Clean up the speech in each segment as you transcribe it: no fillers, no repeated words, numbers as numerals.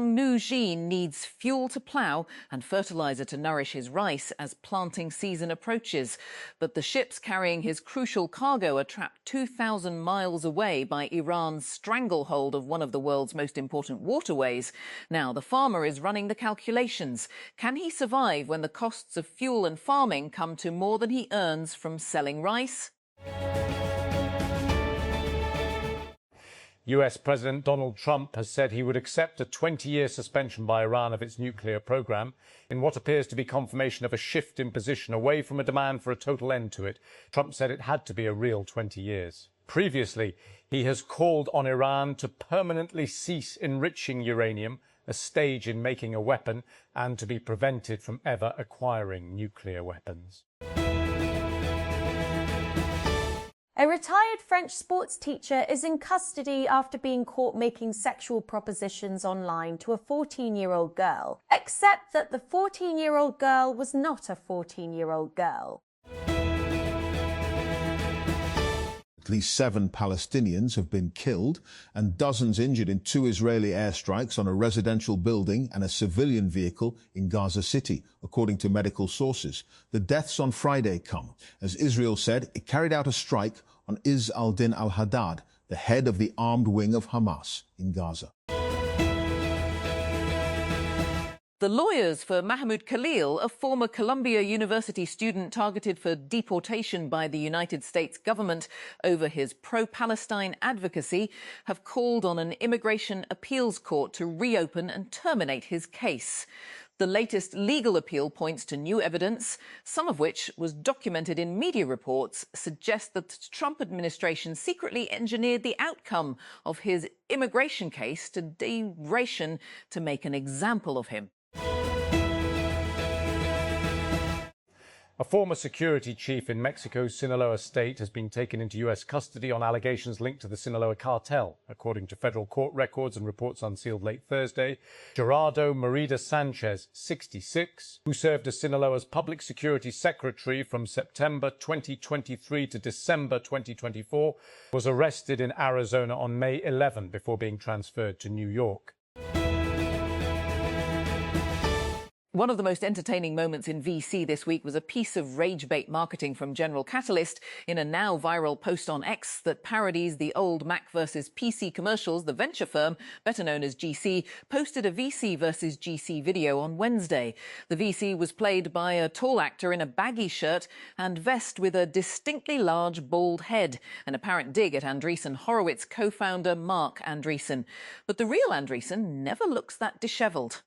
young Mu Jin needs fuel to plough and fertiliser to nourish his rice as planting season approaches. But the ships carrying his crucial cargo are trapped 2,000 miles away by Iran's stranglehold of one of the world's most important waterways. Now, the farmer is running the calculations. Can he survive when the costs of fuel and farming come to more than he earns from selling rice? US President Donald Trump has said he would accept a 20-year suspension by Iran of its nuclear program in what appears to be confirmation of a shift in position away from a demand for a total end to it. Trump said it had to be a real 20 years. Previously, he has called on Iran to permanently cease enriching uranium, a stage in making a weapon, and to be prevented from ever acquiring nuclear weapons. A retired French sports teacher is in custody after being caught making sexual propositions online to a 14-year-old girl, except that the 14-year-old girl was not a 14-year-old girl. At least 7 Palestinians have been killed and dozens injured in 2 Israeli airstrikes on a residential building and a civilian vehicle in Gaza City, according to medical sources. The deaths on Friday come as Israel said it carried out a strike on Izz al-Din al-Haddad, the head of the armed wing of Hamas in Gaza. The lawyers for Mahmoud Khalil, a former Columbia University student targeted for deportation by the United States government over his pro-Palestine advocacy, have called on an immigration appeals court to reopen and terminate his case. The latest legal appeal points to new evidence, some of which was documented in media reports, suggests that the Trump administration secretly engineered the outcome of his immigration case to duration to make an example of him. A former security chief in Mexico's Sinaloa state has been taken into US custody on allegations linked to the Sinaloa cartel, according to federal court records and reports unsealed late Thursday. Gerardo Merida Sanchez, 66, who served as Sinaloa's public security secretary from September 2023 to December 2024, was arrested in Arizona on May 11 before being transferred to New York. One of the most entertaining moments in VC this week was a piece of rage-bait marketing from General Catalyst in a now viral post on X that parodies the old Mac versus PC commercials. The venture firm, better known as GC, posted a VC versus GC video on Wednesday. The VC was played by a tall actor in a baggy shirt and vest with a distinctly large bald head, an apparent dig at Andreessen Horowitz co-founder Mark Andreessen. But the real Andreessen never looks that dishevelled.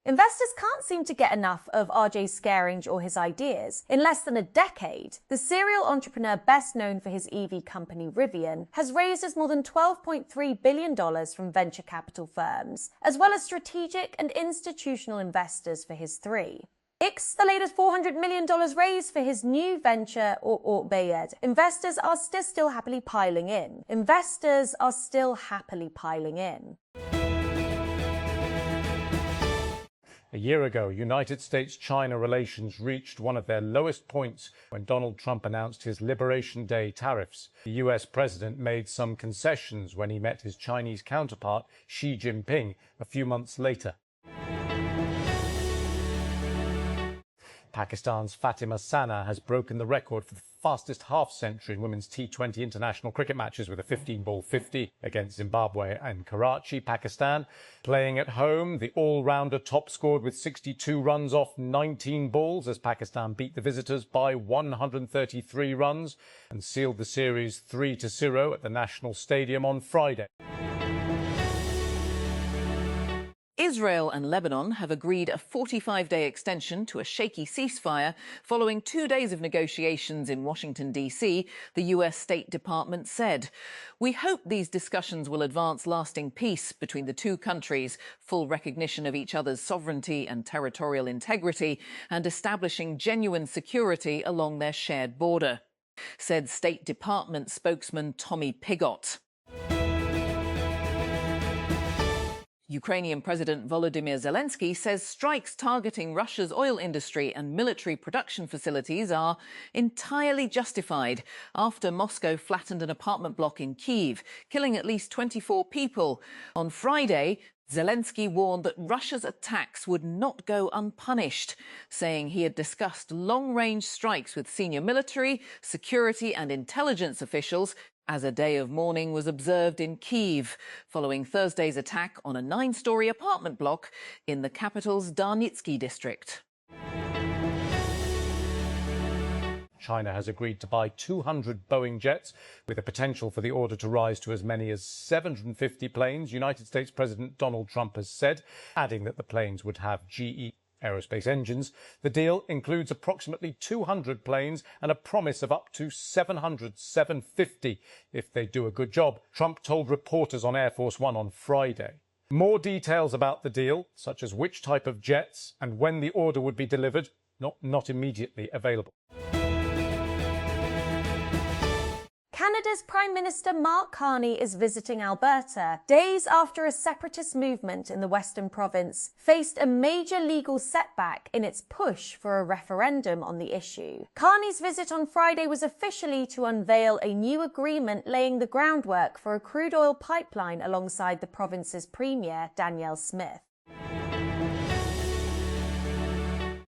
Investors can't seem to get enough of RJ Scaringe or his ideas. In less than a decade, the serial entrepreneur best known for his EV company Rivian has raised us more than $12.3 billion from venture capital firms, as well as strategic and institutional investors for his 3. X, the latest $400 million raised for his new venture, or Bayed. Investors are still happily piling in. A year ago, United States-China relations reached one of their lowest points when Donald Trump announced his Liberation Day tariffs. The US president made some concessions when he met his Chinese counterpart, Xi Jinping, a few months later. Pakistan's Fatima Sana has broken the record for the fastest half-century in women's T20 international cricket matches with a 15-ball 50 against Zimbabwe and Karachi, Pakistan. Playing at home, the all-rounder top scored with 62 runs off 19 balls as Pakistan beat the visitors by 133 runs and sealed the series 3-0 at the National Stadium on Friday. Israel and Lebanon have agreed a 45-day extension to a shaky ceasefire following 2 days of negotiations in Washington, D.C., the U.S. State Department said. We hope these discussions will advance lasting peace between the two countries, full recognition of each other's sovereignty and territorial integrity, and establishing genuine security along their shared border, said State Department spokesman Tommy Pigott. Ukrainian President Volodymyr Zelensky says strikes targeting Russia's oil industry and military production facilities are entirely justified after Moscow flattened an apartment block in Kyiv, killing at least 24 people. On Friday, Zelensky warned that Russia's attacks would not go unpunished, saying he had discussed long-range strikes with senior military, security and intelligence officials as a day of mourning was observed in Kyiv, following Thursday's attack on a 9-story apartment block in the capital's Darnitsky district. China has agreed to buy 200 Boeing jets, with a potential for the order to rise to as many as 750 planes, United States President Donald Trump has said, adding that the planes would have GE Aerospace engines. The deal includes approximately 200 planes and a promise of up to 750 if they do a good job, Trump told reporters on Air Force One on Friday. More details about the deal, such as which type of jets and when the order would be delivered, not immediately available. Canada's Prime Minister Mark Carney is visiting Alberta, days after a separatist movement in the Western province faced a major legal setback in its push for a referendum on the issue. Carney's visit on Friday was officially to unveil a new agreement laying the groundwork for a crude oil pipeline alongside the province's Premier, Danielle Smith.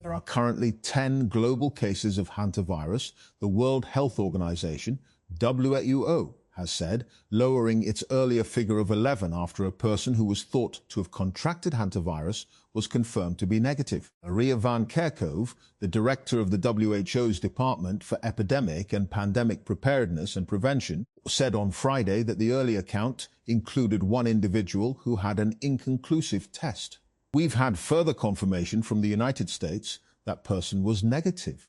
There are currently 10 global cases of hantavirus, the World Health Organization, WHO, has said, lowering its earlier figure of 11 after a person who was thought to have contracted hantavirus was confirmed to be negative. Maria van Kerkhove, the director of the WHO's Department for Epidemic and Pandemic Preparedness and Prevention, said on Friday that the earlier count included one individual who had an inconclusive test. We've had further confirmation from the United States that person was negative.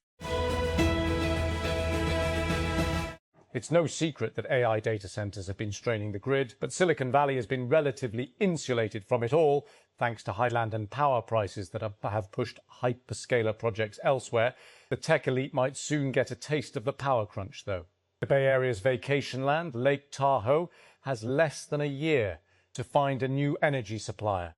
It's no secret that AI data centers have been straining the grid, but Silicon Valley has been relatively insulated from it all, thanks to high land and power prices that have pushed hyperscaler projects elsewhere. The tech elite might soon get a taste of the power crunch, though. The Bay Area's vacation land, Lake Tahoe, has less than a year to find a new energy supplier.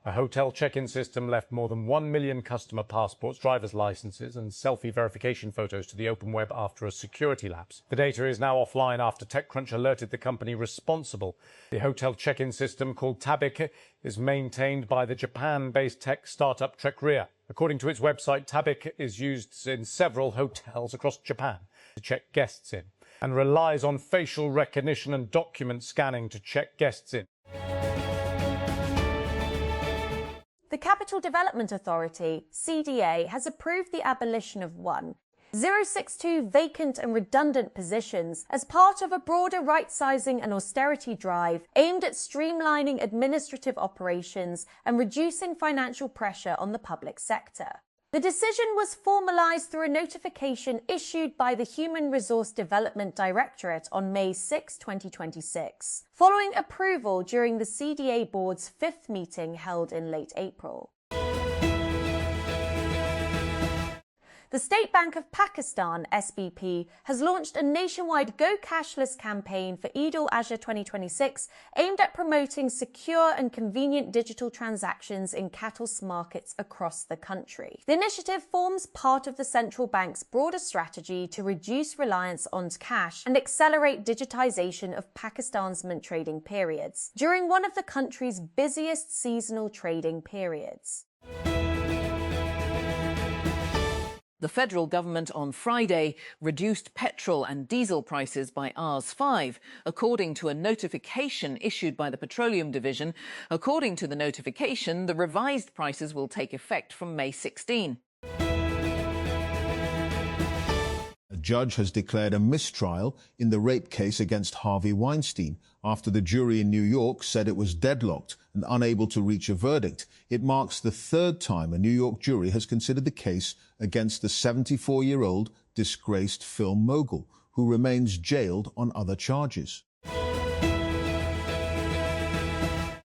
A hotel check-in system left more than 1 million customer passports, driver's licenses and selfie verification photos to the open web after a security lapse. The data is now offline after TechCrunch alerted the company responsible. The hotel check-in system, called Tabik, is maintained by the Japan-based tech startup Trekria. According to its website, Tabik is used in several hotels across Japan to check guests in, and relies on facial recognition and document scanning to check guests in. The Capital Development Authority, CDA, has approved the abolition of 1,062 vacant and redundant positions as part of a broader right-sizing and austerity drive aimed at streamlining administrative operations and reducing financial pressure on the public sector. The decision was formalised through a notification issued by the Human Resource Development Directorate on May 6, 2026, following approval during the CDA board's 5th meeting held in late April. The State Bank of Pakistan, SBP, has launched a nationwide Go Cashless campaign for Eid al-Adha 2026 aimed at promoting secure and convenient digital transactions in cattle markets across the country. The initiative forms part of the central bank's broader strategy to reduce reliance on cash and accelerate digitization of Pakistan's mint trading periods during one of the country's busiest seasonal trading periods. The federal government on Friday reduced petrol and diesel prices by Rs 5, according to a notification issued by the Petroleum Division. According to the notification, the revised prices will take effect from May 16. A judge has declared a mistrial in the rape case against Harvey Weinstein after the jury in New York said it was deadlocked and unable to reach a verdict. It marks the 3rd time a New York jury has considered the case against the 74-year-old disgraced film mogul, who remains jailed on other charges.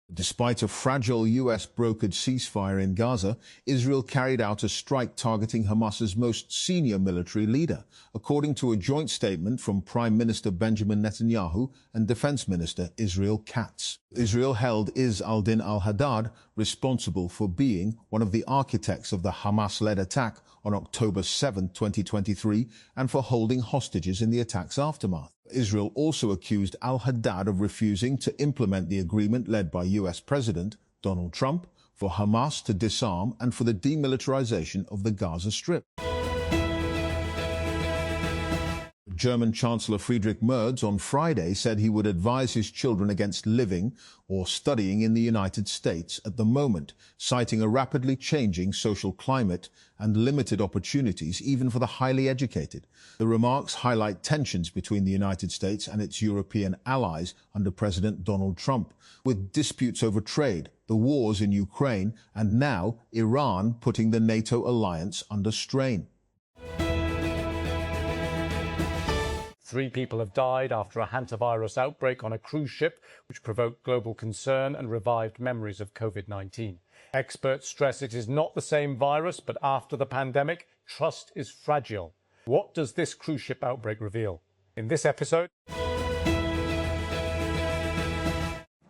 The Despite a fragile US-brokered ceasefire in Gaza, Israel carried out a strike targeting Hamas's most senior military leader, according to a joint statement from Prime Minister Benjamin Netanyahu and Defense Minister Israel Katz. Israel held Izz al-Din al-Haddad responsible for being one of the architects of the Hamas-led attack on October 7, 2023, and for holding hostages in the attack's aftermath. Israel also accused al-Haddad of refusing to implement the agreement led by US President Donald Trump for Hamas to disarm and for the demilitarization of the Gaza Strip. German Chancellor Friedrich Merz on Friday said he would advise his children against living or studying in the United States at the moment, citing a rapidly changing social climate and limited opportunities even for the highly educated. The remarks highlight tensions between the United States and its European allies under President Donald Trump, with disputes over trade, the wars in Ukraine, and now Iran putting the NATO alliance under strain. 3 people have died after a hantavirus outbreak on a cruise ship, which provoked global concern and revived memories of COVID-19. Experts stress it is not the same virus, but after the pandemic, trust is fragile. What does this cruise ship outbreak reveal? In this episode,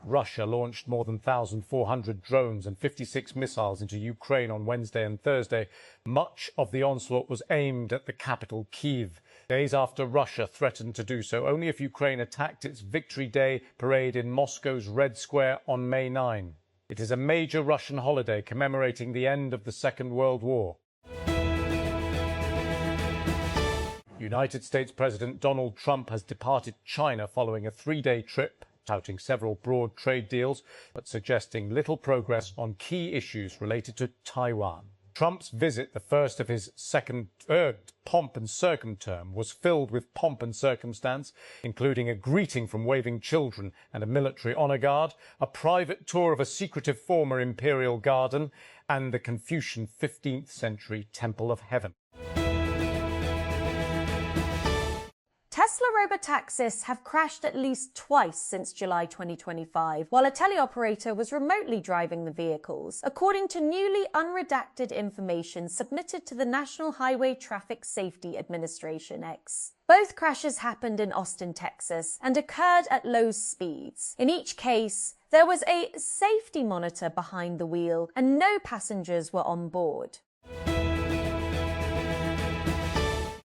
Russia launched more than 1,400 drones and 56 missiles into Ukraine on Wednesday and Thursday. Much of the onslaught was aimed at the capital, Kyiv. Days after Russia threatened to do so, only if Ukraine attacked its Victory Day parade in Moscow's Red Square on May 9. It is a major Russian holiday commemorating the end of the Second World War. United States President Donald Trump has departed China following a 3-day trip, touting several broad trade deals, but suggesting little progress on key issues related to Taiwan. Trump's visit, the first of his second pomp and circum-term, was filled with pomp and circumstance, including a greeting from waving children and a military honor guard, a private tour of a secretive former imperial garden, and the Confucian 15th century Temple of Heaven. Tesla robotaxis have crashed at least twice since July 2025, while a teleoperator was remotely driving the vehicles, according to newly unredacted information submitted to the National Highway Traffic Safety Administration (NHTSA). Both crashes happened in Austin, Texas, and occurred at low speeds. In each case, there was a safety monitor behind the wheel, and no passengers were on board.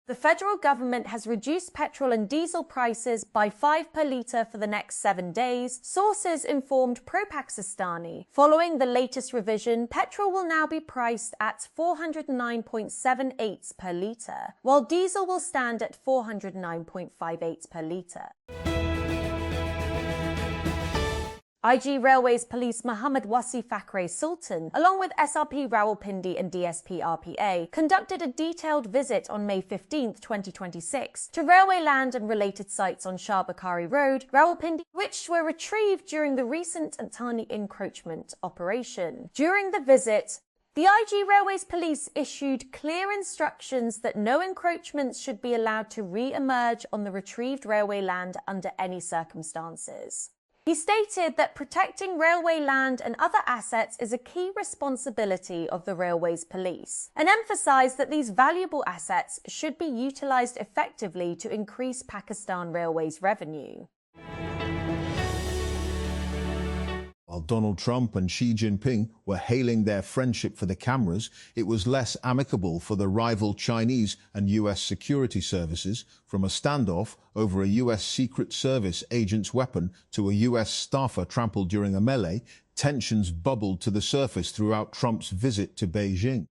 The federal government has reduced petrol and diesel prices by 5 per litre for the next 7 days, sources informed Pro-Pakistani. Following the latest revision, petrol will now be priced at 409.78 per litre, while diesel will stand at 409.58 per litre. IG Railways Police Mohammad Wasi Fakhre Sultan, along with SRP Rawalpindi and DSP RPA, conducted a detailed visit on May 15, 2026, to railway land and related sites on Shah Bukhari Road, Rawalpindi, which were retrieved during the recent Antani encroachment operation. During the visit, the IG Railways Police issued clear instructions that no encroachments should be allowed to re-emerge on the retrieved railway land under any circumstances. He stated that protecting railway land and other assets is a key responsibility of the Railways Police, and emphasised that these valuable assets should be utilised effectively to increase Pakistan Railways' revenue. While Donald Trump and Xi Jinping were hailing their friendship for the cameras, it was less amicable for the rival Chinese and US security services, from a standoff over a US Secret Service agent's weapon to a US staffer trampled during a melee. Tensions bubbled to the surface throughout Trump's visit to Beijing.